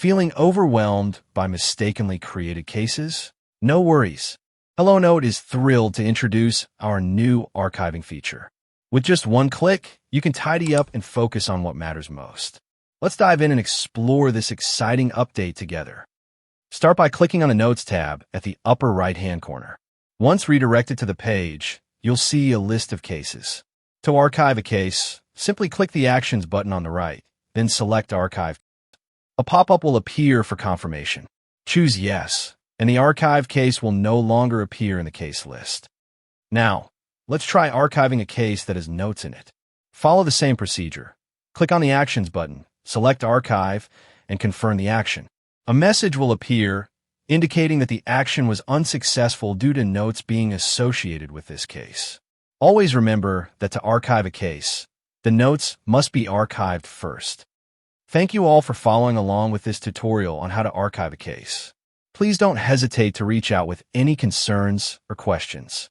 Feeling overwhelmed by mistakenly created cases? No worries. HelloNote is thrilled to introduce our new archiving feature. With just one click, you can tidy up and focus on what matters most. Let's dive in and explore this exciting update together. Start by clicking on the Notes tab at the upper right-hand corner. Once redirected to the page, you'll see a list of cases. To archive a case, simply click the Actions button on the right, then select Archive. A pop-up will appear for confirmation. Choose Yes, and the archive case will no longer appear in the case list. Now, let's try archiving a case that has notes in it. Follow the same procedure. Click on the Actions button, select Archive, and confirm the action. A message will appear indicating that the action was unsuccessful due to notes being associated with this case. Always remember that to archive a case, the notes must be archived first. Thank you all for following along with this tutorial on how to archive a case. Please don't hesitate to reach out with any concerns or questions.